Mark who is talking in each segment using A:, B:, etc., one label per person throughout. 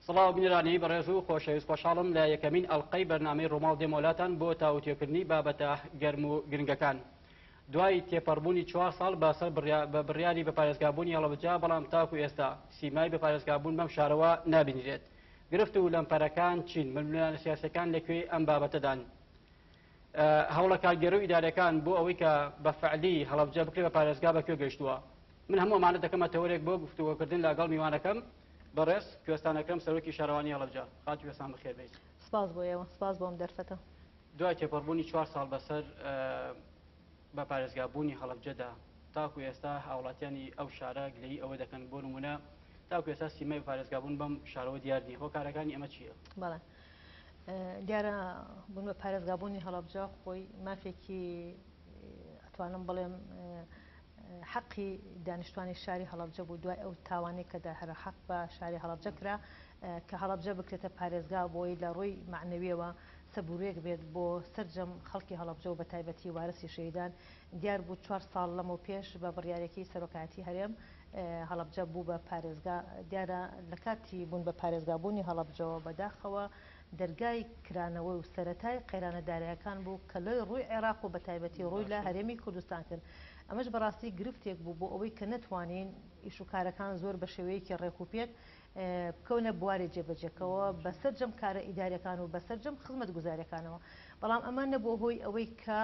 A: سڵاو بینرانی بەڕێز و خۆشەویست خۆشحاڵم لە یەکەمین ئەڵقەی بەرنامەی ڕۆماڵ دێمۆلاتان بۆ تاوتێکردنی بابەتە گەرم و گرنگەکان. دوای تێپەڕبوونی 4 ساڵ بەسەر بە بڕیاری بە پارێزگابوونی هەڵەبجە، بەڵام تاکو ئێستا سیمای بە پارێزگابوون بەم شارەوە نابینرێت. گرفت و لەمپەرەکان چین ململانە سیاسەکان لەکوێ ئەم بابەتەدان. هەوڵە کارگێڕە و ئیدارەکان بۆ ئەوەی کە بە فعلی هەڵەبجە بکرێت بە پارێزگا بەکوێ گەیشتووە. من هەموو ئەمانە دەکەمە تەوەرێک بۆ گفتوگۆکردن لەگەڵ میوانەکەم. بەڕێز کوێستانەکەم سەرۆکی شارەوانی هەڵەبجە، خاتی کوێستان بەخێر بێت.
B: سپاس بۆ ئێوە، سپاس بۆم دەرفەتە.
A: دوای تێپەڕبوونی 4 ساڵ بەسەر بە پارێزگابوونی هەڵەبجەدا، تاکو ئێستا هاوڵاتیانی ئەو شارە گلەیی ئەوە دەکەن بۆ نمونە تاکو ئێستا سیمای پارێزگابوون بەم شارەوە دیار نیە. هۆکارەکانی ئەمە چییە؟
B: بەڵێ دیارە بوون بە پارێزگابوونی هەڵەبجە خۆی مافێکی ئەتوانم بڵێم حەقی دانیشتوانی شاری هەڵەبجە بوو دوای ئەو تاوانەی کە هەر حەق بە شاری هەڵەبجە کرا کە هەڵەبجە بکرێتە پارێزگا بۆی لە ڕووی معنەویەوە سەبورێک بێت بۆ سەرجەم خەڵکی هەڵەبجە و بە تایبەتی وارسی شەیدان. دیار بوو 4 ساڵ لەمەوە پێش بە بڕیارێکی سەرۆکایەتی هەرێم هەڵەبجە بوو بە پارێزگا. دیارە لە کاتی بوون بە پارێزگابوونی هەڵەبجەوە بەداخەوە دەرگای کرانەوە و سەرەتای قەیرانەدارەکان بوو کە لەوەی ڕووی عێراق و بە تایبەتی ڕووی لە هەرێمی کوردستان کرد. ئەمەش بەڕاستی گرفتێک بوو بۆ ئەوەی کە نەتوانین ئیش و کارەکان زۆر بە شێوەیەکی ڕێکوپێک بکەونە بواری جێبەجێکەوە بەسەرجەم کارە ئیدارەکان و بەسەرجەم خزمەت گوزارەکانەوە. بەڵام ئەمان نەبوو هۆی ئەوەی کە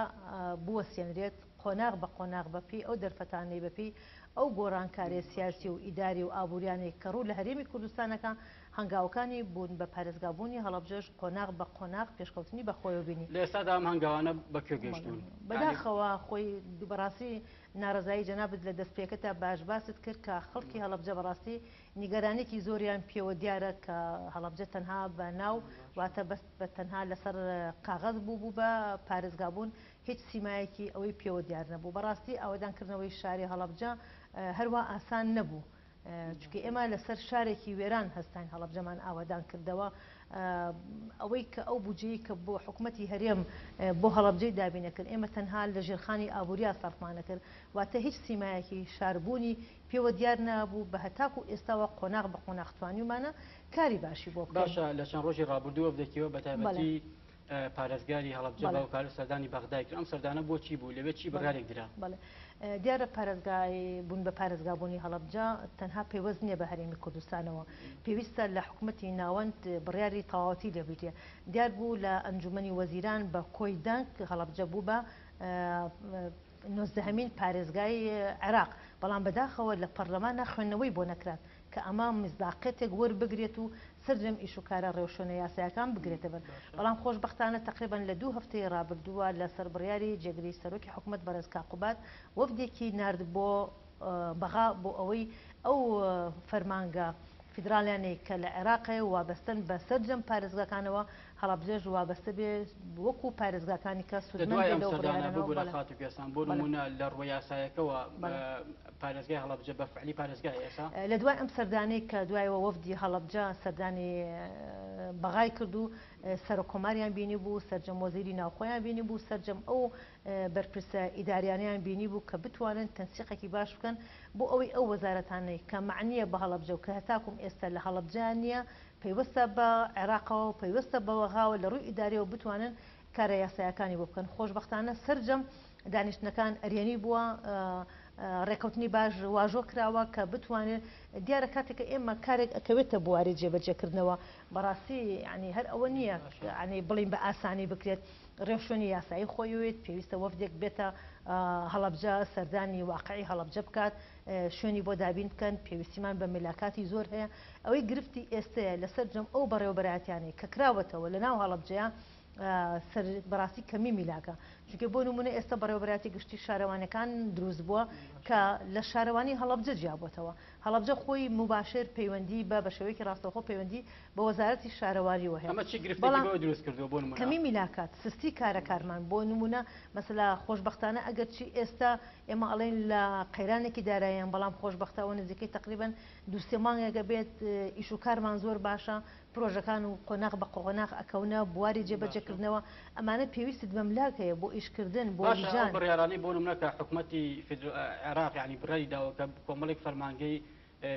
B: بوەسێنرێت قۆناغ بە قۆناغ بەپی ئەو دەرفەتانەی بەپی ئەو گۆڕانکاری سیاسی و ئیداری و ئابوووریانی کە ڕوو لە هەرێمی کوردستانەکە هەنگاوەکانی بوون بە پارێزگابوونی هەڵەبجەش قۆناغ بە قۆناغ پێشکەوتنی بەخۆیەوە بینی.
A: لە ئێستادا ئەم هەنگاوانە بەکوێ گەیشتون؟
B: بەداخەوە خۆی بەڕاستی ناڕزایی جەنابەت لە دەستپێکەتە باش باست کرد کە خەڵکی هەڵەبجە بەڕاستی نیگەرانێکی زۆریان پێوە دیارە کە هەڵەبجە تەنها بە ناو واتە بە تەنها لەسەر قاغەز بوو بە پارێزگابوون هیچ سیمایەکی ئەوەی پێوە دیار نەبوو. بەڕاستی ئاوەدانکردنەوەی شاری هەڵەبجە هەروە ئاسان نەبوو، چونکە ئێمە لەسەر شارێکی وێران هەستین هەڵەبجەمان ئاوادان کردەوە. ئەوەی کە ئەو بودجەیە کە بۆ حکوومەتی هەرێم بۆ هەڵەبجەی دابینەکرد ئێمە تەنها لە ژێرخانی ئابووریا سەرفمانەکرد، واتە هیچ سیمایەکی شاربوونی پێوە دیار نابوو بە هەتاکو ئێستاوە قۆناغ بە قۆناغتوانیمانە کاری باشی بۆ بکەین.
A: باشە لە چەند ڕۆژی ڕابردووە بدەکیەوە بە تایبەتی پارێزگاری هەڵەبجە بە وکالەت سەردانی بەغدای کرد. ئەم سەردانە بۆچی بوو؟ لەوێ چی بڕیارێک درا؟
B: بەڵێ دیارە پارێزگای بوون بە پارێزگابوونی هەڵەبجە تەنها پێوەست نییە بە هەرێمی کوردستانەوە، پێویستە لە حکوومەتی ناوەند بڕیاری تەواوەتی لێبیتێ. دیار بوو لە ئەنجومەنی وەزیران بە کۆی دەنگ هەڵەبجە بوو بە 19هەمین پارێزگای عێراق، بەڵام بەداخەوە لە پەرلەمان خوێندنەوەی بۆ نەکرات کە ئەمە مزداقەتێک وەربگرێت و سەرجەم ئیش و کارە ڕێوشۆنە یاسایەکان بگرێتە بەر. بەڵام خۆشبەختانە تقریبان لە 2 هەفتەی ڕابردووە لە سەربڕیاری جێگری سەرۆکی حکوومەت بەرز کاقوبات وەفدێکی نارد بۆ بەغا بۆ ئەوەی ئەو فەرمانگە فیدرالیانەی کە لە عێراقی وابەستن بە سەرجەم پارێزگاکانەوە هەڵەبجەش وابەستە بێ وەکو پارێزگاکانی کە
A: سوودمەندێکستان بۆ نمونە لە ڕووی یاسایەکەوە پارێزگای هەڵەبجە بە فعلی پارێزگای ئێستا
B: لە دوای ئەم سەردانەی کە دوایەوە وەفدی هەڵەبجە سەردانی بەغای کرد و سەرۆکۆماریان بینی بوو، سەرجەم وەزیری ناوخۆیان بینی بوو، سەرجەم ئەو بەرپرسە ئیداریانیان بینی بوو کە بتوانن تەنسیقێکی باش بکەن بۆ ئەوەی ئەو وەزارەتانەی کە معنیە بە هەڵەبجە و کە هەتاکوم ئێستا لە هەڵەبجەیان نییە پەیوەستە بە عێراقەوە و پەیوەستە بە وەغاوە لە ڕووی ئیداریەوە بتوانن کارە یاسایەکانی بۆ بکەن. خۆشبەختانە سەرجەم دانیشتنەکان ئەریێنی بووە، ڕێکەوتنی باش واژۆ کراوە کە بتوانێت دیارە کاتێککە ئێمە کارێک ئەکەوێتە بواری جێبەجێکردنەوە بەڕاستی ینی هەر ئەوە نییە ینی بڵین بە ئاسانی بکرێت ڕێوشێنی یاسایی خۆیوێت پێویستە وەفدێک بێتە هەڵەبجە سەردانی واقعی هەڵەبجە بکات، شوێنی بۆ دابین بکەن، پێویستیمان بە ملاکاتی زۆر هەیە. ئەوەی گرفتی ئێستەیە لەسەر جەم ئەو بەڕێوەبەراتیانی کە کراوەتەوە لە ناو هەڵەبجەیە بەڕاستی کەمی میلاکە، چونکە بۆ نمونە ئێستا بەڕێوەبەراتی گشتی شارەوانەکان دروست بووە کە لە شارەوانی هەڵەبجە جیابەتەوە. هەڵەبجە خۆی مباشر پەیوەندی بە شێوەیەکی ڕاستەوخۆ پەیوەندی بە وەزارەتی شارەوانیەوە هەیە. کەمی میلاکات سستی کارەکارمان بۆ نمونە مەسەلا خۆشبەختانە ئەگەر چی ئێستا ئێمە ئەڵێن لە قەیرانێکی داراییان، بەڵام خۆشبەختەوە نزیکەی تقریبان 2-3 مانگێکە بێت ئیش و کارمان زۆر باشە، پرۆژەکان و قۆناغ بە قۆناغ ئەکەونە بواری جێبەجێکردنەوە. ئەمانە پێویستت بە ملاک هەیە بۆ ئیشکردن بۆ
A: بڕیارانەی بۆ نمونە کە حکوومەتی عێراق ینی بڕیاری داوە کە کۆمەڵێک فەرمانگەی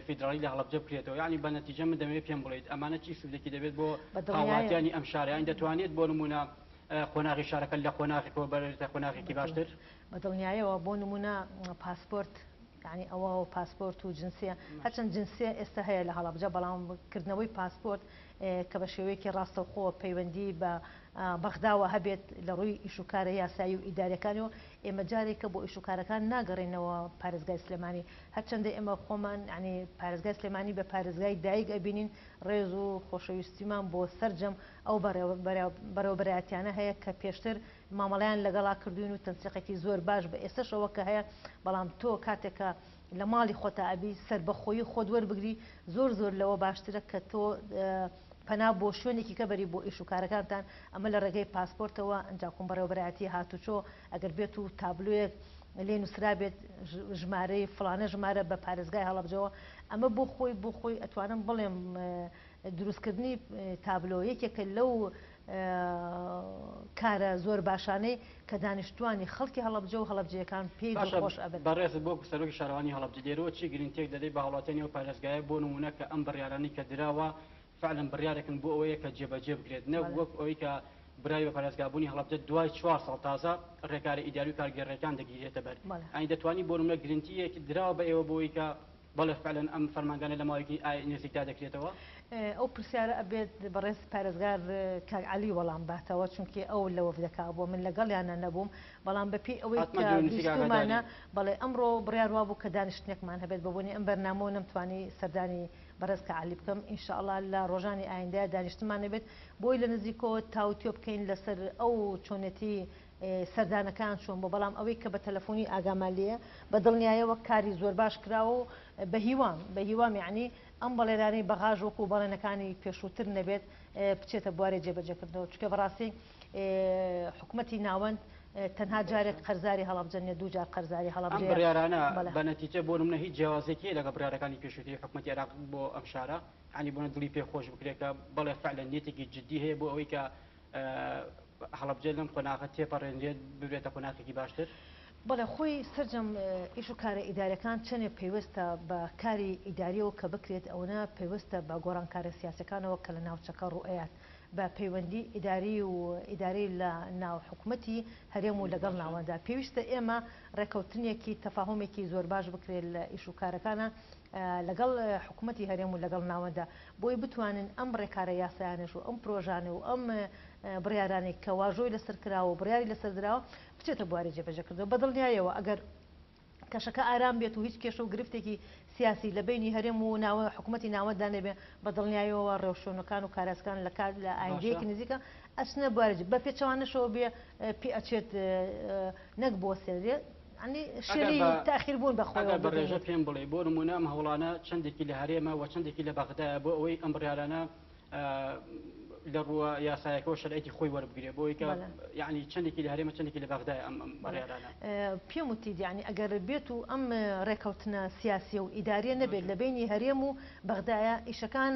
A: فیدرالی لە هەڵەبجە بکرێتەوە یعنی بە نەتیجە من دەمەوێت پێم بڵێیت ئەمانە چی سوودێکی دەبێت بۆ هاوڵاتیانی ئەم شارە یان دەتوانێت بۆ نمونە قۆناغی شارەکە لە قۆناغێکەوە بەرێتە قۆناغێکی باشتر
B: بە دڵنیایەوە بۆ نمونە پاسپۆرت يعني ئەوە پاسپۆرت و جنسیە هەرچەند جنسیە ئێستا هەیە لە هەڵەبجە بەڵام کردنەوەی پاسپۆرت کە بە شێوەیەکی ڕاستەوخۆ پەیوەندی بە بەغداوە هەبێت لە ڕووی ئیشوکارە یاسایی و ئیدارەکانەوە ئێمە جارێکە بۆ ئیشوکارەکان ناگەڕێنەوە پارێزگای سلێمانی هەرچەندە ئێمە خۆمان ینی پارێزگای سلێمانی بە پارێزگای دایک ئەبینین ڕێز و خۆشەویستیمان بۆ سەررجەم ئەو بەرەوبەرایەتیانە هەیە کە پێشتر مامەڵیان لەگەڵا کردوین و تەنسیقێکی زۆر باش بە ئێستاشەوە کە هەیە بەڵام تۆ کاتێکە لە ماڵی خۆتا ئەبی سربەخۆیی خۆت وەربگری زۆر زۆر لەوە باشترە کە تۆ پەنا بۆ شوێنێکی کەبەری بۆ ئیشوکارەکانتان ئەمە لە ڕێگەی پاسپۆرتەوە ئەنجاکۆم بەڕێوەبەرایەتی هاتوچۆ ئەگەر بێت و تابلوێک لێ نووسرا بێت ژمارەی فلانە ژمارە بە پارێزگای هەڵەبجەوە ئەمە بۆ خۆی ئەتوانم بڵێم دروستکردنی تابلۆ یەکێکە لەو کارە زۆر باشانەی کە دانیشتوانی خەڵکی هەڵەبجە و هەڵەبجەکان پێی خۆش ئەبێت
A: بەڕێز بۆ سەرۆکی شارەوانی هەڵەبجە دێرەوە چی گرنگتێک دەدەی بە هەوڵاتیانی و پارێزگایە بۆ نمونە کە ئەم بڕیارانی کە دراوە فعلا بڕیارێکن بۆ ئەوەیە کە جێبەجێ بکرێت نە وەک ئەوەی کە برای بە پارێزگابوونی هەڵەبجە دوای 4 ساڵ تازە ڕێکاری ئیداری و کارگەڕێکان دەگیرێتە بەر ئەنی دەتوانی بۆ نمونە گرنگیەکی دراوە بە ئێوە بۆی کە بەڵێ فعلا ئەم فەرمانگانە لە ماوەیەکی نزیکدا دەکرێتەوە
B: ئەو پرسیارە ئەبێت بەڕێز پارێزگار کاکعەلی وەڵام باتەوە چونکە ئەو لەوە دەکا بۆ من لەگەڵیانە نەبووم بەڵام بەپی ئەوەی بیستمانە بەڵێ ئەمڕۆ بڕیار وا بوو کە دانیشتنێکمان هەبێت ببوونی ئەم بەرنامەوە نەمتوانی سەردانی بەڕێز کاکعەلی بکەم ئینشاءڵڵا لە ڕۆژانی ئایندەیە دانیشتمان هەبێت بۆی لە نزیکەوە تاوتۆ بکەین لەسەر ئەو چۆنێتی سەردانەکان چۆن بۆ بەڵام ئەوەی کە بە تەلەفۆنی ئاگامالیە بە دڵنیایەوە کاری زۆر باش کراوە و بە هیوام یعنی ئەم بەڵێرانەی بەغاژ وەکو بەڵێنەکانی پێشووتر نەبێت بچێتە بوارێ جێبەجێکردنەوە چکە بەڕاستی حکوومەتی ناوەند تەنها جارێک قەرزاری هەڵەبجە نیە دوو جار قەرزاری هەڵەبجە
A: ئەم بڕیارانە بە نەتیجە بۆ نمونە هیچ جیاوازێکی لەگە بڕیارەکانی پێشووتی حکوومەتی عێراق بۆ ئەم شارە عنی بۆنە دڵی پێخۆش بکرێت کە بەڵێ فعلا نیەتێکی جدی هەیە بۆ ئەوەی کە هەڵەبجە لەم قۆناغە تێپەڕێنرێت ببرێتە قۆناغێکی باشتر
B: بەڵێ خۆی سەررجەم ئیش و کارە ئیدارەکان چەندێک پێویستە بە کاری ئیداریەوە کە بکرێت ئەوە پێویستە بە گۆڕانکارە سیاسەکانەوە کە لە ناوچەکە ڕوئەت بە پەیوەندی ئیداری و ئیداری لە ناو حکوومەتی هەرێم و لەگەڵ ناوەندا پێویستە ئێمە ڕێکەوتنێکی تەفاهمێکی زۆر باش بکرێت لە ئیش و کارەکانە لەگەڵ حکوومەتی هەرێم و لەگەڵ ناوەندا بۆی بتوانن ئەم ڕێکارە یاسایانش و ئەم پرۆژانە و ئەم بڕیارانی کە واژۆی لەسەر کراوە و بڕیاری لەسەر درراوە بچێتە بواری جێبەجێکردەوە بەدڵنیایەوە ئەگەر کەشەکە ئارام بێت و هیچ کێشە و گرفتێکی سیاسی لە بینی هەرێم و ناوە حکوومەتی ناوەدا نەبێ بەدڵنیایەوە ڕێوشۆنەکان و کاراسکان لە کار لە ئایندەیەکی نزیکە ئەچنە بوارج بە پێچەوانەشەوە بێ پێ ئەچێت نەک بۆ سێرێ شێری تاخیربوون بەخۆی
A: بەڕێژە پێم بڵێ بۆ نمونە ئەم هەوڵانە چەندێکی لە هەرێمە و چەندێکی لە بەغدایە بۆ ئەوەی ئەم بڕیارانە لە ڕووە یاسایەکەەوە شەرعەتی خۆی وەربگرێ بۆی کە یعنی چەندێکی لە هەرێمە چەندێکی لە بەغدایە ئەم بڕیارانە
B: پێم وتی یعنی ئەگەر بێت و ئەم ڕێکەوتنە سیاسی و ئیداریە نەبێت لە بینی هەرێم و بەغدایە ئیشەکان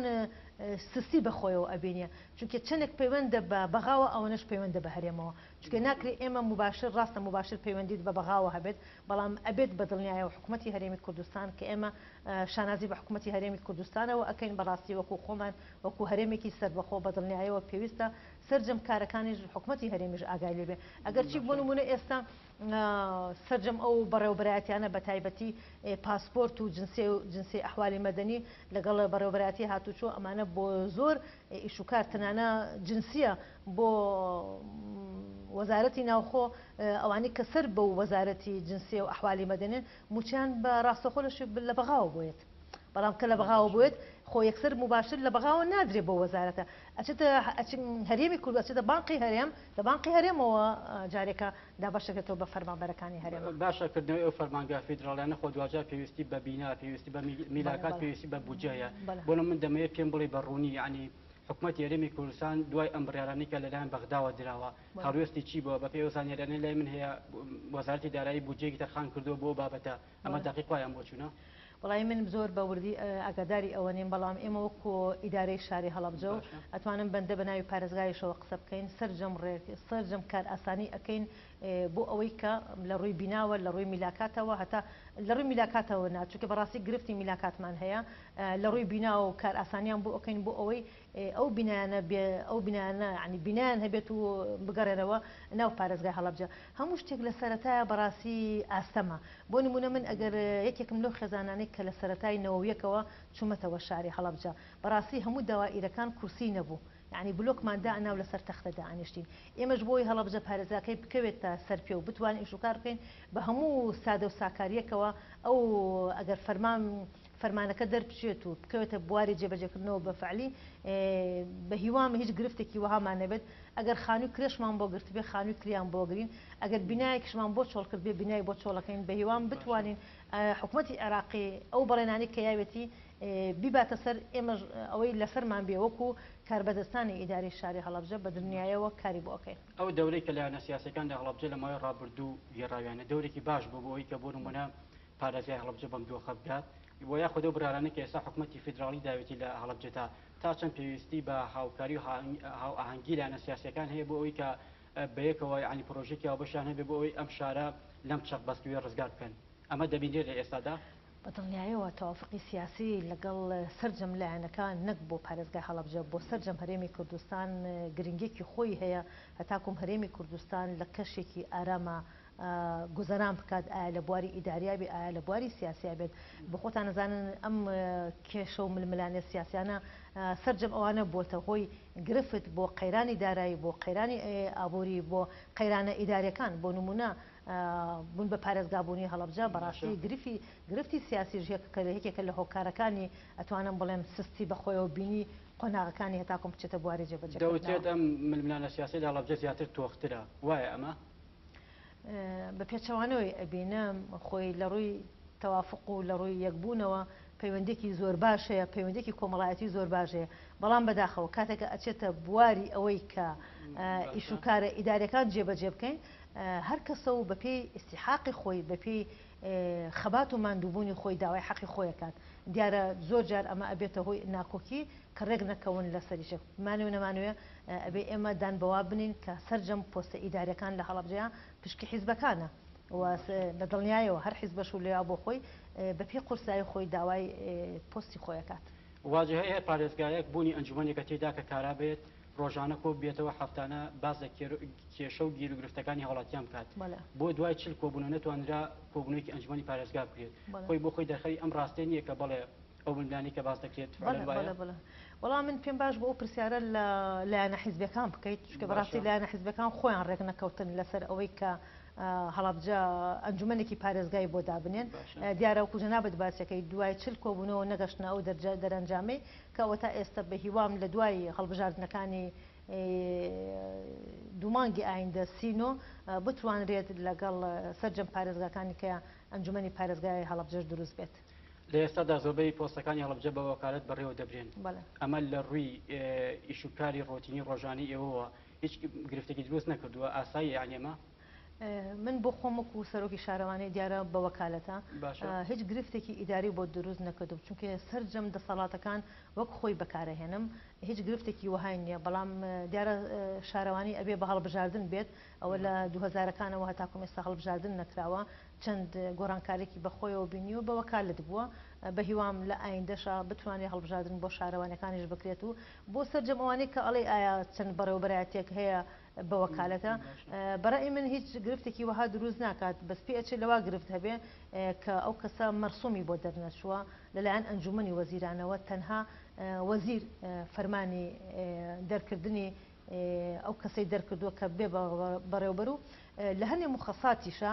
B: سسی بەخۆیەوە ئەبینە چونکە چەندێک پەیوەندە بە بەغاوە ئەوەنش پەیوەندە بە هەرێمەوە چونکە ناکرێت ئێمە مباشر ڕاستە مباشر پەیوەندیت بە بەغاوە هەبێت بەڵام ئەبێت بە دڵنیایە و حکوومەتی هەرێمی کوردستان کە ئێمە شانازی بە حکوومەتی هەرێمی کوردستانەوە ئەکەین بەڕاستی وەکو خۆمان وەکو هەرێمێکی سەربەخۆ بە دڵنیایەوە پێویستە سەررجەم کارەکانی حکوومەتی هەرێمیش ئاگای لێبێ ئەگەر چی بۆ نمونە ئێستا سەررجەم ئەو بەڕێوەبەرایەتیانە بە تایبەتی پاسپۆرت و جنسی ئەحوالی مەدەنی لەگەڵ بەڕێوەبەرایەتی هاتوچۆ ئەمانە بۆ زۆر ئیشوکار تەنانە جنسیە بۆ وەزارەتی ناوخۆ ئەوانی کە سەر بە وەزارەتی جنسی و ئەحوالی مەدەنێن موچیان بە ڕاستەخۆ لە بەغاوە بێت بەڵام کە لە بەغاوە بێت خۆ یەکسەر مباشر لە بەغاوە نادرێت بۆ وەزارەتە ئەچێتە هەرێمی کورد ئەچێتە بانقی هەرێم لە بانقی هەرێمەوە جارێکە دابەشەکەێتەوە بە فەرمانبەرەکانی هەرێم
A: باشەکردنەوەی ئەو فەرمانگا فیدراڵیانە خۆ دوجار پێویستی بە بینا پێویستی بە میلاکات پێویستی بە بودجەیە بۆ من دەمەوێت پێم بڵێ بەڕوونی ینی حکوومەتی هەرێمی کوردستان دوای ئەم بڕیارانەی کە لەلایەن بەغداوە دراوە هەڵوێستی چی بووە بە پێی وەزانیارانەی لای من هەیە وەزارەتی دارایی بودجەیەکی تەرخان کردو بۆ بابەتە ئەمە دقیق وایان بۆ چوونە
B: وڵای من زۆر بە وردی ئاگاداری ئەوە نیم بەڵام ئێمە وەکو ئیدارەی شاری هەڵەبجە و ئەتوانم بەندە بە ناوی پارێزگایشەوە قسە بکەین سەرجەم کار ئاسانی ئەەکەین بۆ ئەوەی کە لە ڕووی بیناوە لە ڕووی میلاکاتەوە هەتا لە ڕووی میلاکاتەوە ناچووکە بەڕاستی گرفتی میلاکاتمان هەیە لە ڕووی بیناوە و کار ئاسانیان بۆ ئەەکەین بۆ ئەوەی ئەو بینایانە ینی بینایان هەبێت و بگەڕێنەوە ناو پارێزگای هەڵەبجە هەموو شتێک لە سەرەتایە بەڕاستی ئاستەمە بۆ نمونە من ئەگەر یەکێکم لەو خێزانانەی کە لە سەرەتای نەوەیەکەوە چوومەتەوە شاری هەڵەبجە بەڕاستی هەموو داوائیرەکان کورسی نەبوو یعنی بلۆکماندا ناو لەسەر تەختەدا ئانیشتین ئێمەش بۆی هەڵەبجە پارێزاکەی بکەوێتە سەرپێ و بتوانین ئیشوکار بکەین بە هەموو سادە و ساکاریەکەوە ئەو ئەگەر فەرمانەکە دەربچێت و بکەوێتە بواری جێبەجێکردنەوە بە فعلی بە هیوام هیچ گرفتێکی وەهامان نەبێت ئەگەر خانووی کرێشمان بۆ گرت بێ خانووی کریان بۆ گرین ئەگەر بینایەکشمان بۆ چۆڵ کرد بێ بینای بۆ چۆڵەکەین بە هیوام بتوانین حکوومەتی عێراقی ئەو بەڵێنانی کە یاوێتی بیباتە سەر ئێمە ئەوەی لەسەرمان بێ وەکو کاربەدەستانی ئیداری شاری هەڵەبجە بە دنیایەوە کاری بۆ ئەەکەین
A: ئەو دەورەی کە لایەنە سیاسەکان لە هەڵەبجە لە ماوەی ڕابردوو گێڕاویانە دەورێکی باش بوو بۆ ئەوەی کە بۆ نمونە پارێزگای هەڵەبجە بەم دۆخە بگات بۆ یاخود ئەو برارانە کە ئێستا حکوومەتی فیدراڵی داوێتی لە هەڵەبجە تا چەند پێویستی بە هاوکاری و هاو ئاهەنگی لایەنە سیاسەکان هەیە بۆ ئەوەی کە بەیەکەوە ینی پرۆژێکی ئەوبەشیان هەبێ بۆ ئەوەی ئەم شارە لەم چەق بەستوێ ڕزگار بکەن ئەمە دەبینێت لە ئێستادا
B: بەدڵنیایەوە تەوافقی سیاسی لەگەڵ سەررجەم لایەنەکان نەک بۆ پارێزگای هەڵەبجە بۆ سەررجەم هەرێمی کوردستان گرنگێکی خۆی هەیە هەتاکوم هەرێمی کوردستان لە کەشێکی ئارامە گوزەران بکات ئایا لە بواری ئیداریا بێ ئایا لە بواری سیاسیا بێت بە خۆتان نەزانن ئەم کێشە و ململانە سیاسیانە سەررجەم ئەوانە بۆتە هۆی گرفت بۆ قەیرانی دارایی بۆ قەیرانی ئابووری بۆ قەیرانە ئیداریەکان بۆ نمونە بوون بە پارێزگابوونی هەڵەبجە بەڕاستی گرفتی سیاسی هەیەکێکە لە هۆکارەکانی ئەتوانم بڵێم سستی بەخۆیەوە بینی قۆناغەکانی هەتاکۆم بچێتە بواری جێبەجێ
A: دەوترێت ئەم ململانە سیاسی لە هەڵەبجە زیاتر تۆخترە وایە ئەمە
B: بە پێچەوانەوەی ئەبینم خۆی لە ڕووی تەوافق و لە ڕووی یەکبوونەوە پەیوەندێکی زۆر باش هەیە پەیوەندێکی کۆمەڵایەتی زۆر باش هەیە بەڵام بەداخەوە کاتێکە ئەچێتە بواری ئەوەی کە ئیشوکارە ئیدارەکان جێبەجێ بکەین هەر کەسە و بە پێی ئیستیحاقی خۆی بە پێی خەبات و ماندووبوونی خۆی داوای حەقی خۆیەکات دیارە زۆر جار ئەمە ئەبێتە هۆی ناکۆکی کە ڕێک نەکەون لە سەریشێک مانوێ نەمانوێ ئەبێ ئێمە دان بەوا بنین کە سەررجەم پۆستە ئیدارەکان لە هەڵەبجەیە پشکی حیزبەکانە بە دڵنیایەوە هەر حیز بەش و لێیا بۆ خۆی بە پێی قورسایی خۆی داوای پۆستی خۆیەکات
A: واجه هەیە پارێزگایەک بوونی ئەنجومەنێکە تێدا کە کارا بێت ڕۆژانە کۆ بێتەوە هەفتانە باز لە کێشە و گیر و گرفتەکانی هەوڵاتیان بکات بۆ دوای چل کۆبوونە نەتوانرا کۆبوونەوەیکی ئەنجومەنی پارێزگا بکرێت خۆی بۆ خۆی دەرخەری ئەم ڕاستێ نییە کە بەڵێ ئەو بندانی کە باز دەکرێت
B: وەڵام من پێم باش بۆ ئەو پرسیارە لە لایەنە حیزبەکان بکەیت چکە بەڕاستی لایەنە حیزبەکان خۆیان ڕێک نەکەوتن لەسەر ئەوەی کە هەڵەبجە ئەنجومەنێکی پارێزگای بۆ دابنێن دیارە و کوژەنابەت باسەکەی دوای چل کۆبوونەوە نەگەشتنە ئەو دەرەنجامەی کەەوە تا ئێستا بە هیوام لە دوای هەڵبژاردنەکانی دوومانگی ئایندە سینۆ بتوانرێت لەگەڵ سەررجەم پارێزگاکانی کە ئەنجومەنی پارێزگای هەڵەبجەش دروست بێت
A: لە ئێستادا زۆربەی پۆستەکانی هەڵەبجە بە وەکالەت بەڕێوە دەبرێن ئەمە لە ڕووی ئیشوکاری ڕۆتینی ڕۆژانی ئێوەوە هیچ گرفتێکی دروست نەکردووە ئاسایی یانێمە
B: من بۆ خۆمەکو و سەرۆکی شارەوانی دیارە بە وەکالەتە هیچ گرفتێکی ئیداری بۆ دروست نەکردو چونکە سەررجەم دەسەڵاتەکان وەک خۆی بەکارەهێنم هیچ گرفتێکی وهای نییە بەڵام دیارە شارەوانی ئەبێ بە هەڵبژاردن بێت ئەوە لە 2000ەکانەوە هەتاکۆم ئێستا هەڵبژاردن نەکراوە چەند گۆڕانکارێکی بەخۆیەوە بینی و بە وەکالت بووە بە هیوام لە ئایندەشا بتوانێت هەڵبژاردن بۆ شارەوانەکانیش بکرێت و بۆ سەررجەم ئەوانەی کە ئەڵێ ئایا چەند بەڕێوەبەرایەتێک هەیە بە وەکالەتە بەڕای من هیچ گرفتێکی وەها دروست ناکات بەس پێ ئەچێت لەوا گرفت هەبێ کە ئەو کەسە مەرسومی بۆ دەرنەچووە لەلایەن ئەنجومەنی وەزیرانەوە تەنها وەزیر فەرمانی دەرکردنی ئەو کەسەی دەرکردووە کە بێ بەڕێوبەر و لە هەنێ مخەساتیشە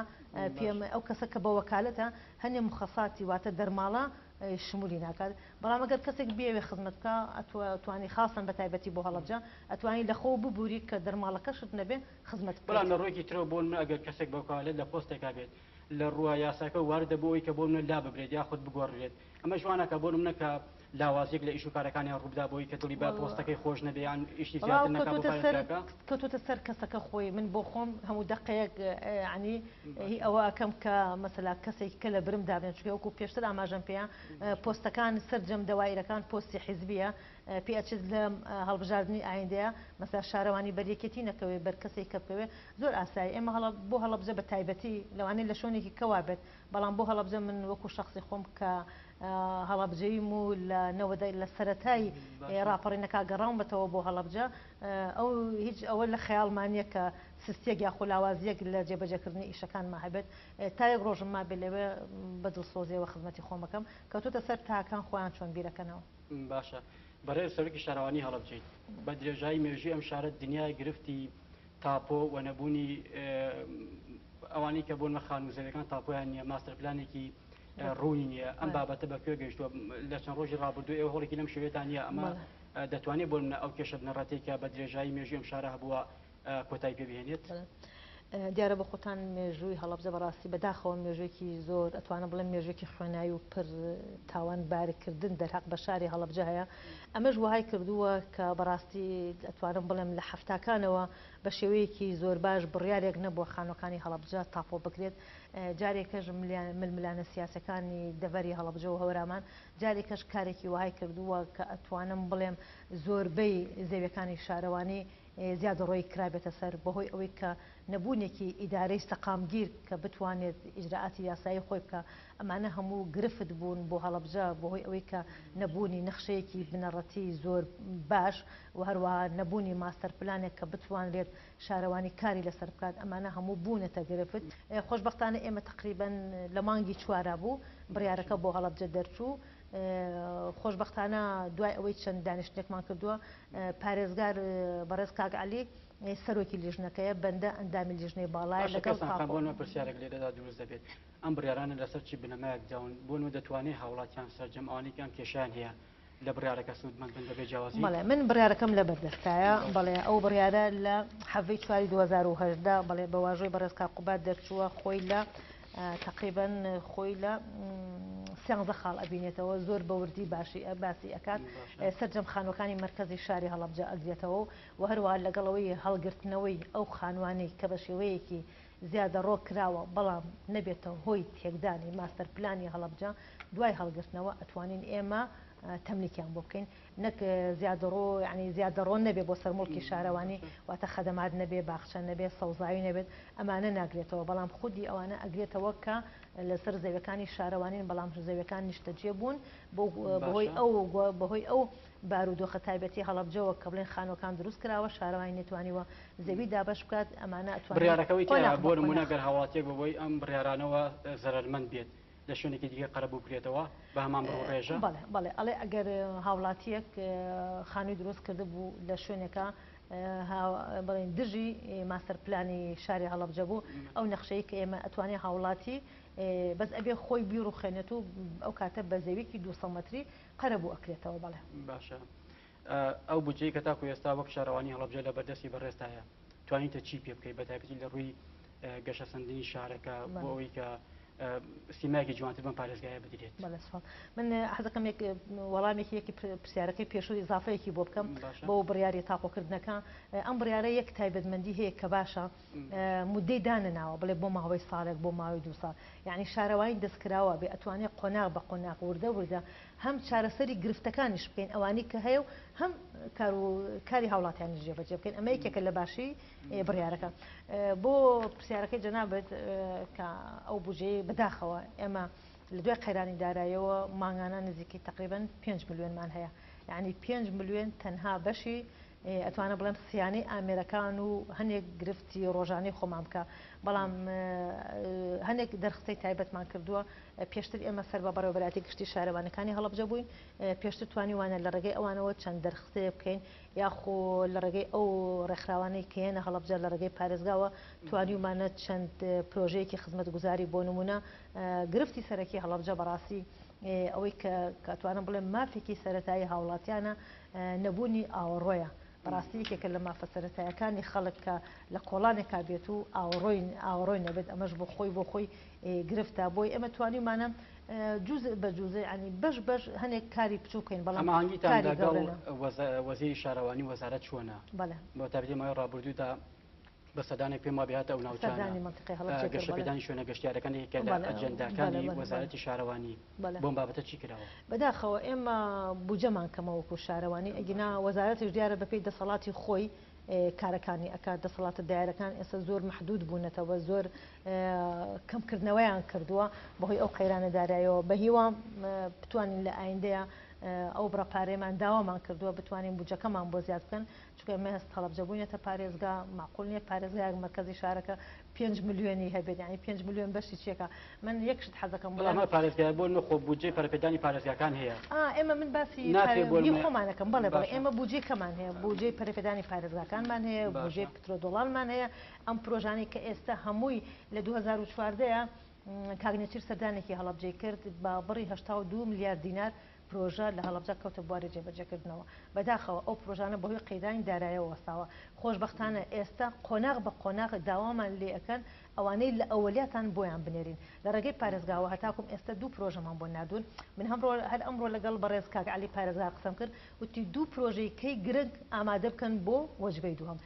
B: پێم ئەو کەسە کە بە وەکالەتە هەنێ مخەساتی واتە دەرماڵە شمولی ناکات بەڵام ئەگەر کەسێک بێوێ خزمەتکە ئەتوانی خاصن بە تایبەتی بۆ هەڵەبجە ئەتوانی لە خۆ ببووری کە دەرماڵەکەشت نەبێ خزمەت
A: بەڵام لە ڕۆیکی ترەوە بۆ من ئەگەر کەسێک بە وەکالەت لە پۆستێکا بێت لە ڕووە یاساکە واردە بۆ ئەوی کە بۆ منە لا ببرێت یاخود بگۆڕێت ئەمە جوانە کە بۆ منە کە لاوازێک لە ئیش و کارەکانیان ڕوودا بۆی کە دڵی با پۆستەکەی خۆش نەبێیان ئیشتی
B: بەڵاو
A: زیاتر نەکات بۆ پارێزگاکە
B: کەوتوتە سەر کەسەکە خۆی من بۆ خۆم هەموو دقەیەک عنی هی ئەوە ئەەکەم کە مەسەلا کەسێک کە لە برم دابێن چکە وەکو پێشتر ئاماژەم پێیان پۆستەکان سەررجەم دەوایرەکان پۆستی حیزبیە پێچێت لە هەڵبژاردننی ئایندەیە مەسا شارەوانی بەریەکەتی نەکەوێت بەر کەسێک کە بکەوێ زۆر ئاسایی ئێمە بۆ هەڵبجە بە تایبەتی لەوانەیە لە شوێنێکی کەوا بێت بەڵام بۆ هەڵبجە من وەکو شخصی خۆم کە هەڵبجەیم و لە سەرەتایی راپەڕینەکە گەڕاومەتەوە بۆ هەڵبجە ئەو هیچ ئەوە لە خەیاڵمانیە کە سستێک یا خۆلاوازیەک لە جێبەجەکردنی ئیشەکانمان هەبێت تا یەک ڕۆژم ما بێ لەوێ بەدڵسۆزیەوە خزمەتی خۆمەکەم کەوتوتە سەر تاکان خۆیان چۆن بیرەکەنەوە
A: باشە بەڕێز سەرۆکی شارەوانی هەڵبجەیت بە درێژایی مێژووی ئەم شارەت دنیای گرفتی تاپۆ و نەبوونی ئەوانی کە بۆن مەخان و زەویەکان تاپۆیان نییە ماستەر پلانێکی ڕووی نییە ئەم بابەتە بەکوێ گەیشتووە لە چەند ڕۆژی ڕابردوو ئێوە هەڵێکی لەم شوێتان نیە ئەمە دەتوانێت بۆ منە ئەو کێشە بنەڕەتێکە بە درێژایی مێژووی ئەم شارە هەبووە کۆتایی پێ بهێنێت
B: دیارە بە خۆتان مێژووی هەڵبجە بەڕاستی بەداخەوە مێژوێکی زۆر ئەتوانم بڵێم مێژوێکی خوێنایی و پر تاوان بارکردن دەرحەق بە شاری هەڵبجە هەیە ئەمەش وهای کردووە کە بەڕاستی ئەتوانم بڵێم لە هەفتاکانەوە بە شێوەیەکی زۆر باش بڕیارێک نەبووە خانۆکانی هەڵبجە تاپۆ بکرێت جارێکەش ململانە سیاسەکانی دەڤەری هەڵبجە و هەورامان جارێکەش کارێکی وهای کردووە کە ئەتوانم بڵێم زۆربەی زەویەکانی شارەوانی زیادە ڕۆی کرابێتە سەر بەهۆی ئەوەی کە نەبوونێکی ئیدارەی سەقامگیر کە بتوانێت ئیجراعاتی یاسایی خۆی بکە ئەمانە هەموو گرفت بوون بۆ هەڵبجە بەهۆی ئەوەی کە نەبوونی نەخشەیەکی بنەڕەتی زۆر باش و هەروەها نەبوونی ماستەر پلانێک کە بتوانرێت شارەوانی کاری لەسەر بکات ئەمانە هەموو بوونەتە گرفت خۆشبەختانە ئێمە تقریبەن لە مانگی چوارا بوو بڕیارەکە بۆ هەڵبجە دەرچوو خۆشبەختانە دوای ئەوەی چەند دانیشتێکمان کردووە پارێزگار بەڕێز کاک عەلی سەرۆکی لیژنەکەیە بەندە ئەندامی لیژنەی باڵای لەگەڵ
A: بۆنەوە پرسیارێک لێرەدا دروست دەبێت ئەم بڕیارانە لەسەر چی بنەمایەک داون بۆنەوە دەتوانێت هاوڵاتیان سەرجەم ئەوانێکیان کێشیان هەیە لە بڕیارەکە سوودمەند بن بەبێ جیاوازی
B: بەڵێ من بڕیارەکەم لە بەردەستایە بەڵێ ئەو بڕیارە لە حەڤەی چواری 2010 بەڵێ بە واژۆی بەڕێز کاقوبات دەرچووە خۆی لە تقریبا خۆی لە 13 خاڵ ئەبینێتەوە زۆر بەوردی باسی ئەکات سەرجەم خانوەکانی مرکزی شاری هەڵبجە ئەگرێتەوە و هەروە لەگەڵەوەی هەڵگرتنەوەی ئەو خانوانەی کە بە شێوەیەکی زیادە ڕۆ کراوە بەڵام نەبێتەوە هۆی تێکدانی ماستەر پلانی هەڵبجە دوای هەڵگرتنەوە ئەتوانین ئێمە تەملیکیان بۆ بکەین نەک زیادەڕۆ ینی زیادەڕۆ نەبێ بۆ سەرمڵکی شارەوانی واتە خەدەمات نەبێ باخچە نەبێ سەوزاوی نەبێت ئەمانە ناگرێتەوە بەڵام خودی ئەوانە ئەگرێتەوە کە لەسەر زەویەکانی شارەوانین بەڵام زەویەکان نیشتەجێ بوون بەهۆی ئەو بارودۆخە تایبەتی هەڵبجەوە کە بڵێن خانوەکان دروست کراوە شارەوانی نێتوانیوە زەوی دابش بکات ئەمانە
A: بڕیارەکەوەی بۆ نمونە گەر هاوڵاتیەک بەبەوەی ئەم بڕیارانەوە زەرمەند بێت لە شوێنێکی دیگە قەرەبوو بکرێتەوە بە هەمان بڕۆ ڕێژە
B: بەڵێ ئەڵێ ئەگەر هاوڵاتیەک خانووی دروست کرده بوو لە شوێنێکە بڵێن دژی ماستەر پلانی شاری هەڵبجە بوو ئەو نەخشەی کە ئێمە ئەتوانێت هاوڵاتی بەس ئەبێ خۆی بیر و خێنێت و ئەو کاتە بە زەویەکی 200 مەتری قەرەبوو ئەکرێتەوە بەڵێ
A: باشە ئەو بودجەی کە تاکو ئێستا وەک شارەوانی هەڵبجە لە بەردەستی بەڕێستایە توانیتە چی پێ بکەیت بەتایبەتی لە ڕووی گەشە سەندنی شارەکە بۆ ئەوەی کە سیمایکی جوانتر بم پارێزگایە بدرێت
B: من حەزەکەم وەڵامێکی یەکی پرسیارەکەی پێشووی ئیزافەیەکی بۆ بکەم بۆ بڕیاری تاقۆکردنەکە ئەم بڕیارە یەک تایبەتمەندی هەیە کە باشە مودەی دانەناوە بڵێ بۆ ماوەی ساڵێک بۆ ماوەی 2 ساڵ یعنی شارەوانی دەستکراوە بێ ئەتوانێت قۆناغ بە قۆناغ وردە هەم چارەسەری گرفتەکانیش بکەین ئەوانی کە هەیە و هەم کاری هاوڵاتیانی جێبەجێ بکەین ئەمە یەکێکە لە باشی بڕیارەکە بۆ پرسیارەکەی جەنابەت کە ئەو بودجەی بەداخەوە ئێمە لە دوای قەیرانی داراییەوە ماگانە نزیکی تقریبا 5 ملیۆنمان هەیە یعنی 5 ملیۆن تەنها بەشی ئەتوانە بڵێم سیانەی ئامێرەکان و هەنێک گرفتی ڕۆژانەی خۆمان بکە بەڵام هەنێک دەرخستەی تایبەتمان کردووە پێشتر ئێمە سەر بە بەڕێوەبەراتی گشتی شارەوانەکانی هەڵبجە بووین پێشتر توانیوانە لە ڕێگەی ئەوانەوە چەند دەرخستەیە بکەین یاخۆ لە ڕێگەی ئەو ڕێکخراوانەی کێنە هەڵبجە لە ڕێگەی پارێزگاوە توانیومانە چەند پرۆژەیەکی خزمەتگوزاری بۆ نمونە گرفتی سەرەکی هەڵبجە بەڕاستی ئەوەی کە ئەتوانم بڵێم مافێکی سەرەتایی هاوڵاتیانە نەبوونی ئاوەڕۆیە بەڕاستی یەکێکە لە مافەسەرەتایەکانی خەڵک کە لە کۆڵانێکا بێت و ئاوڕۆی نەبێت ئەمەش بۆ خۆی گرفتە بۆی ئەمە توانیمانە جوزء بە جوزێ ینی بەش هەنێک کاری بچووکەین بەڵام
A: ئەمانگیتان لەگەڵ وەزیری شارەوانی وەزارەت چۆنە بۆ تابێت مای ڕابردوودا بە سەدانێک پێم وابێ هاتە ئەو ناوچانە گەشتەپێدانی شوێنە گەشتیارەکانی کە لە ئەجەنداکانی وەزارەتی شارەوانی بۆم بابەتە چی کراوە
B: بەداخەوە ئێمە بودجەمان کەمەوەکو شارەوانی ئەگینا وەزارەتیش دیارە بەپێی دەسەڵاتی خۆی کارەکانی ئەکات دەسەڵاتە دایرەکان ئێستا زۆر محدود بوونەتەوە زۆر کەمکردنەوەیان کردووە بەهۆی ئەو قەیرانە دارایەوە بە هیوام بتوانین لە ئایندەیە ئەو بڕەپارێمان داوامان کردووە بتوانین بودجەکەمان بۆ زیاد بکەن چونکە ئێمە هەست هەڵەبجەبوونێتە پارێزگا معقول نییە پارێزگایەک مرکزی شارەکە 5 میلیۆنی هەبێت یعنی 5 میلیۆن بەشی چێکە من یەکشت حەزەکەم
A: بەڵام پارێزگای بۆ نەخۆ بودجەی پەرەپێدانی پارێزگاکان هەیە
B: ئێمە من باسی خۆمانەکەم بەڵێ ئێمە بودجەی کەمان هەیە بودجەی پەرەپێدانی پارێزگاکانمان هەیە بودجەی پترۆدۆڵارمان هەیە ئەم پرۆژانی کە ئێستا هەمووی لە 2014 کاگنێچیر سەردانێکی هەڵەبجەی کرد بە بڕی 82 میلیارد دینار پرۆژە لە هەڵەبجە کەوتە بواری جێبەجێکردنەوە بەداخەوە ئەو پرۆژانە بەهۆی قەیدانی دارایەوە وەساوە خۆشبەختانە ئێستا قۆناغ بە قۆناغ داوامان لێ ئەەکەن ئەوانەی لە ئەوەلیاتان بۆیان بنێرین لە ڕێگەی پارێزگاوە هەتاکم ئێستا دوو پرۆژەمان بۆ نردون من هەر ئەمڕۆ لەگەڵ بەڕێز کاک عەلی پارێزگا قسەم کرد وتی دوو پرۆژەی کەی گرنگ ئامادە بکەن بۆ وەجبەی دووەم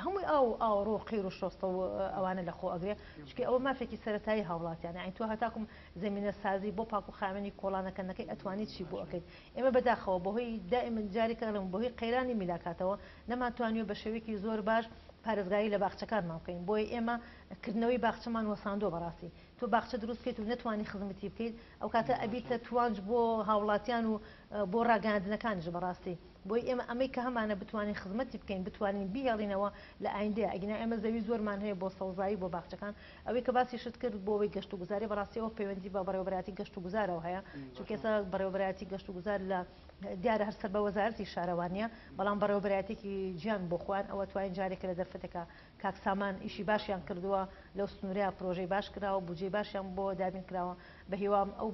B: هەمووی ئاوڕۆ قیر و شۆستە و ئەوانە لە خۆ ئەگرێ چکە ئەوە مافێکی سەرەتایی هاوڵاتیان ئەین تۆ هەتاکم زمینە سازی بۆ پاک و خاوێنی کۆڵانەکەنەکەی ئەتوانیت چی بۆ ئەەکەیت ئێمە بەداخەوە بەهۆی دائما جاریکە لەم بەهۆی قەیرانی میلاکاتەوە نەماتوانیوە بە شێوەیەکی زۆر باش پارێزگایی لە باخچەکانمان بکەین بۆی ئێمە کردنەوەی باخچەمان وەساندۆ بەڕاستی تۆ باخچە دروست بکەیت و نتوانی خزمەتی بکەیت ئەو کاتە ئەبیتە توانج بۆ هاوڵاتیان و بۆ ڕاگەاندنەکانیش بەڕاستی بۆی ئێمە ئەمەی کە هەمانە بتوانین خزمەتی بکەین بتوانین بیهێڵینەوە لە ئایندەیە ئەگینا ئێمە زەوی زۆرمان هەیە بۆ سەوزایی بۆ باخچەکان ئەوەی کە باسی شت کرد بۆەوەی گەشت و گوزاری بەڕاستیەوە پەیوەندی بە بەڕێوەبەراتی گەشت و گوزارەوە هەیە چونکە ئێستا بەڕێوەبەراتی گەشت و گوزار لە دیارە هەرسەر بە وەزارەتی شارەوانیە بەڵام بەڕێوەبەراتێکی گیان بۆ خوان ئەوە توانین جارێکە لە دەرفەتێکە کاکسامان ئیشی باشیان کردووە لەو سنووریا پرۆژەی باش کراوە بودجەی باشیان بۆ دابین کراوە بە هیوام ئەو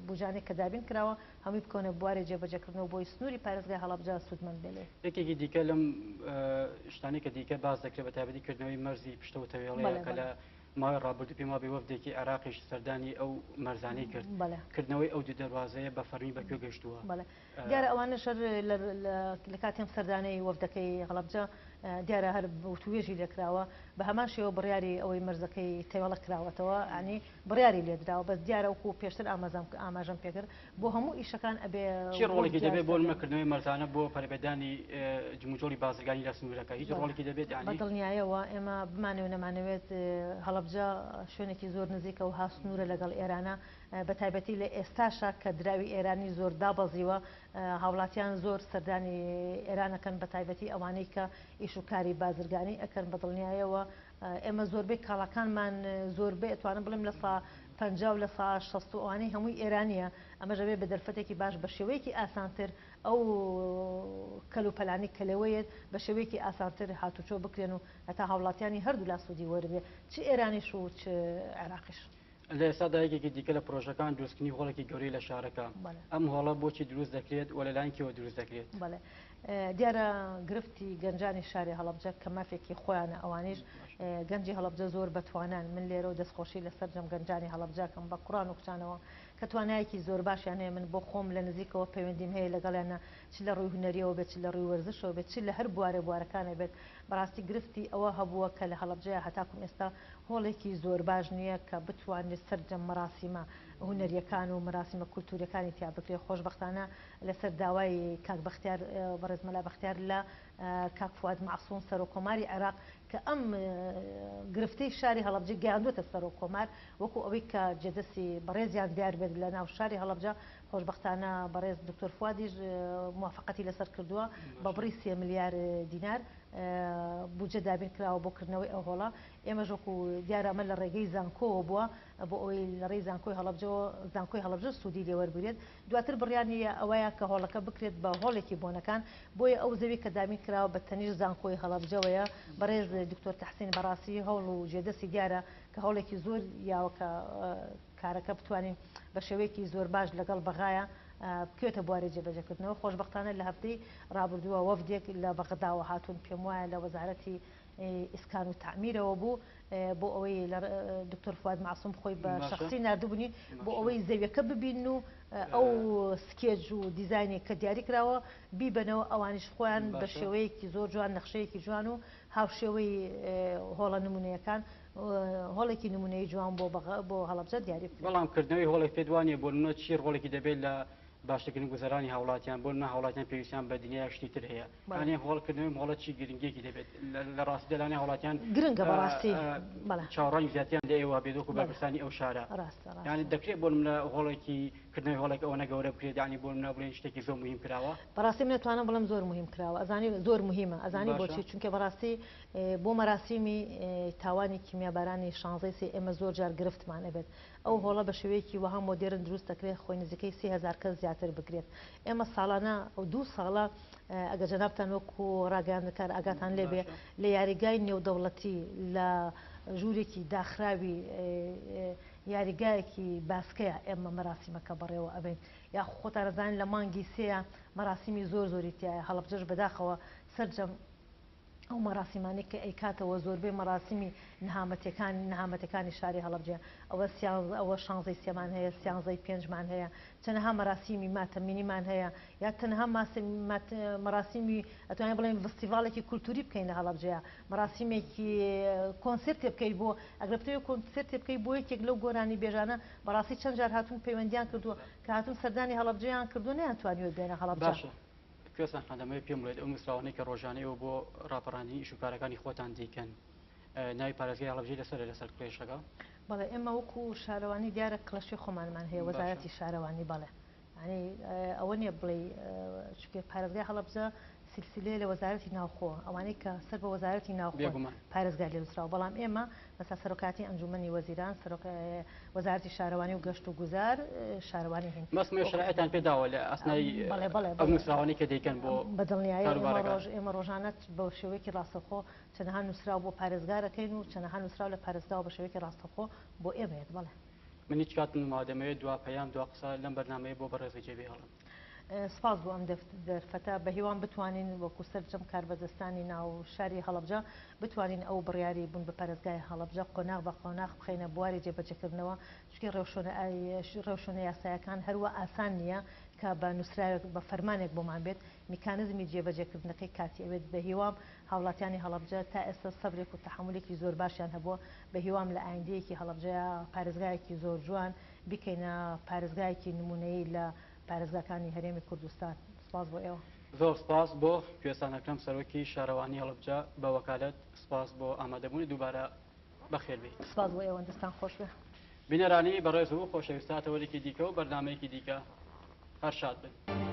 B: بودجانێک کە دابین کراوە هەمووی بکەونە بوارێ جێبەجێکردنەوە بۆی سنووری پارێزگای هەڵەبجە سوودمەند بێت
A: یەکێکی دیکە لەم شتانی کە دیکە باز دەکرێت بە تایبەتیکردنەوەی مەرزی پشتەوە تەوێڵەیە کە لە ماوەی ڕابردوو پێما بێ وەفدێکی عێراقیش سەردانی ئەو مەرزانەی کرد کردنەوەی ئەو دەواازەیە بە فەرمی بەکوێ گەشتووە
B: دیارە ئەوانە شەر لە کاتێم سەردانەی وەفدەکەی هەڵەبجە دیارە هەر توێژی لێکراوە بە هەمان شێوە بڕیاری ئەوەی مەرزەکەی تێوەڵە کراوەتەوە ئەنی بڕیاری لێدراوە بەس دیارە وەکو پێشتر ئاماژەم پێکرد بۆ هەموو ئیشەکان ئەبێ
A: چی ڕۆڵێکی دەبێت بۆ نەکردنەوەی مەرزانە بۆ پەرەپێدانی جمهوری بازرگانی لە سنوورەکە هیچ ڕۆڵێکی دەبێت
B: بەدڵنیایەوە ئێمە بمانێ و نەمانەوێت هەڵەبجە شوێنێکی زۆر نزیکە و هاسنوورە لەگەڵ ئێرانە بە تایبەتی لە ئێستاشا کە دراوی ئێرانی زۆر دابەزیوە هاوڵاتیان زۆر سەردانی ئێرانەکەن بە تایبەتی ئەوانەی کە ئیش و کاری بازرگانی ئەکەن بەدڵنیایەوە ئێمە زۆربەی کاڵەکانمان زۆربەی ئەتوانم بڵێم لە 50 لە 60 ئەوانەی هەمووی ئێرانیە ئەمەش ئەبێ بە دەرفەتێکی باش بە شێوەیەکی ئاسانتر ئەو کەلوپەلانی کەلەوەیەت بە شێوەیەکی ئاسانتر هاتوچۆ بکرێن و هەتا هاوڵاتیانی هەردوو لا سوودی وەربێ چ ئێرانیش و چ عێراقیش
A: لە ئێستا یەکێکی دیکە لە پرۆژەکان دروستکردنی هۆڵێکی گەورەی لە شارەکە ئەم هۆڵە بۆچی دروست دەکرێت و لەلایەن کێوە دروست دەکرێت
B: دیارە گرفتی گەنجانی شاری هەڵەبجە کە مافێکی خۆیانە ئەوانیش گەنجی هەڵەبجە زۆر بەتوانان من لێرە و دەستخۆشی لەسەر جەم گەنجانی هەڵەبجەکەم بە قوڕان و کچانەوە کە توانایەکی زۆر باشیان هەیە من بۆ خۆم لە نزیکەوە پەیوەندیم هەیە لەگەڵیانە چ لە ڕووی هونەریەوە بێت چ لە ڕووی وەرزشەوە بێت چ لە هەر بوارەکانە بێت بەڕاستی گرفتی ئەوە هەبووە کە لە هەڵەبجەیە هەتاکم ئێستا هۆڵێکی زۆر باش نییە کە بتوانێت سەرجەم مەراسیمە هونەریەکان و مەراسیمە کولتوریەکانی تیا بکرێت خۆشبەختانە لەسەر داوای کاک بەختیار بەڕێزمەلا بەختیار لە کاک فواد معسووم سەرۆکۆماری عێراق کە ئەم گرفتەی شاری هەڵەبجە گەیاندوتە سەرۆکۆمار وەکو ئەوەی کە جێدەسی بەڕێزیان دیار بێت لە ناو شاری هەڵەبجە خۆشبەختانە بەڕێز دکتۆر فوادیش موافقەتی لەسەر کردووە بە بڕی 3 میلیارد دینار بودجە دابین کراوە بۆ کردنەوەی ئەو هۆڵە ئێمە ژۆکو دیارە ئەمە لە ڕێگەی زانکۆوە بووە بۆ ئەوەی لە ڕێی زانکۆی هەڵەبجە سوودی لێوەربگرێت دواتر بڕیانی ئەوەیە کە هۆڵەکە بکرێت بە هۆڵێکی بۆنەکان بۆیە ئەو زەوی کە دابین کراوە بە تەنیش زانکۆی هەڵەبجەوەیە بەڕێز دکتۆر تەحسین بەڕاستی هەوڵ و جێدەسی دیارە کە هەوڵێکی زۆر یاوەکە کارەکە بتوانین بە شێوەیەکی زۆر باش لەگەڵ بەغایە بکوێتە بواری جێبەجێکردنەوە. خۆشبەختانە لە هەفتەی ڕابردووە وەفدێک لە بەغداوە هاتوون، پێم وایە لە وەزارەتی ئیسکان و تعمیرەوە بوو بۆ ئەوەی دکتۆر فواد معسووم خۆی بە شخصی نردبوونی بۆ ئەوەی زەویەکە ببین و ئەو سکێج و دیزاینێک کە دیاری کراوە بیبنەوە ئەوانیش خۆیان بە شێوەیەکی زۆر جوان نەخشەیەکی جوان و هاوشێوەی هۆڵە نمونەیەکان هۆڵێکی نمونەی جوان بۆ هەڵەبجە دیاری
A: بەڵام کردنەوەی هۆڵێک پێدوانیە بۆ نمونە چی ڕۆڵێکی دەبێت لە باشترکردنی گوزەرانی هاوڵاتیان بۆ نە هاوڵاتیان پێویستیان بە دنیا شتی تر هەیە یانێ هۆڵکردنەوەی مۆڵەت چی گرنگێکی دەبێت لە ڕاستی دەلانی هاوڵاتیان
B: گرنگە بەڕاستی
A: چاوەڕانی زیاتیان لە ئێوە بێدۆک و بەرپرسانی ئەو شارە یانی دەکرێت بۆ منە هۆڵێکی کردنەوەی هۆڵێک ئەوە نەگەورە بکرێت یانی بۆ منە بڵێن شتێکی زۆر مهم کراوە
B: بەڕاستی منەتوانم بڵم زۆر مهم کراوە ئەزانی زۆر مهمە ئەزانی بۆچی چونکە بەڕاستی بۆ مەراسیمی تاوانی کیمیابارانی شانزەی سێ ئێمە زۆر جار گرفتمان ئەبێت ئەو هۆڵە بە شێوەیەکی وەها مۆدێرن دروست دەکرێت خۆی نزیکەی 30,000 کەس زیاتر بکرێت ئێمە ساڵانە ئەو 2 ساڵە ئەگە جەنابتان وەکو ڕاگەیاندەکار ئاگاتان لێبێ لە یاریگای نێودەوڵەتی لە ژوورێکی داخراوی یاریگایەکی باسکەیە ئێمە مەراسیمەکە بەڕێوە ئەبین یا خۆتانەزانین لە مانگی سێە مەراسیمی زۆر زۆریتیایە هەڵەبجەش بەداخەوە سەرجەم ئەو مەراسیمانی کە ئەیکاتەوە زۆربەی مەراسیمی نەهامەتەکانی شاری هەڵەبجە ئەوە شانزەی سێمان هەیە سیانزەی پێنجمان هەیە تەنەها مەراسیمی ماتەمینیمان هەیە یا تەنەها مەراسیمی ئەتوانین بڵێن فستیڤالێکی کولتوری بکەین لە هەڵەبجەیە مەراسیمێکی کۆنسرتێ بکەیت بۆ ئەگەر بتەوێت کۆنسرتێ بکەیت بۆ یەکێک لەو گۆرانی بێژانە بەڕاستی چەند جار هاتوون پەیوەندیان کردووە کە هاتوون سەردانی هەڵەبجەیان کردو نەیانتوانیوە بێنە هەڵەبجە
A: کوێستان خاندەمەوێت پێم بڵێت ئەو مسراوانەی کە ڕۆژانەیەوە بۆ ڕاپەڕاندنی ئیش و کارەکانی خۆتان دیکەن ناوی پارێزگای هەڵەبجەی لەسەر کلێشەکە
B: بەڵێ ئێمە وەکو شارەوانی دیارە کلەشی خۆمانمان هەیە وەزارەتی شارەوانی بەڵێ ینی ئەوە نییە بڵێ چکێ پارێزگای هەڵەبجە سلسلەیە لە وەزارەتی ناوخۆ ئەوانەی کە سەر بە وەزارەتی ناوخۆ پارێزگای لێنووسراوە بەڵام ئێمە مەسا سەرۆکاتی ئەنجومەنی وەزیران وەزارەتی شارەوانی و گەشت و گوزار شارەوانی هند
A: مەسمێ شرایەتان پێداوە لە ئەسنای ئەو مسراوانی کە دەیکەن بۆ
B: بەدڵنیایی ئێمە ڕۆژانەت بە شێوەیەکی ڕاستەخۆ چەندەها نووسراو بۆ پارێزگارەکەین و چەندەها نووسراو لە پارێزگاوە بە شێوەیەکی ڕاستەخۆ بۆ ئێمەیەت بڵێ
A: من هیچ کات مادەمەوێت دوا پەیام دوا قسە لەم بەرنامەیە بۆ بەڕێزی جێبێ هەڵم
B: سپاس بۆ ئەم دەرفەتە بە هیوان بتوانین وەکو سەرجەم کاربەدەستانی ناو شاری هەڵەبجە بتوانین ئەو بڕیاری بوون بە پارێزگای هەڵەبجە قۆناغ بە قۆناغ بخەینە بواری جێبەجێکردنەوە چونکە ڕێوشۆنە یاسایەکان هەروە ئاسان نییە کە بە نووسراوێک بە فەرمانێک بۆمان بێت میکانزمی جێبەجێکردنەکەی کاتی ئەوێت بە هیوام هاوڵاتیانی هەڵەبجە تا ئێستا سەبرێک و تەحملێکی زۆر باشیان هەبووە بە هیوام لە ئایندەیەکی هەڵەبجەیە پارێزگایەکی زۆر جوان بکەینە پارێزگایەکی نمونەیی لە پارێزگاکانی هەرێمی کوردستان. سپاس بۆ ئێوە.
A: زۆر سپاس بۆ کوێستانەکەم سەرۆکی شارەوانی هەڵەبجە بە وەکالەت سپاس بۆ ئامادەبوونی دووبارە بەخێر بێت.
B: سپاس بۆ ئێوە دەستان خۆش بێ.
A: بینەرانی بەڕێز و خۆشەویستاتەوەرێکی دیکە و بەرنامەیەکی دیکە هەر شاد بن.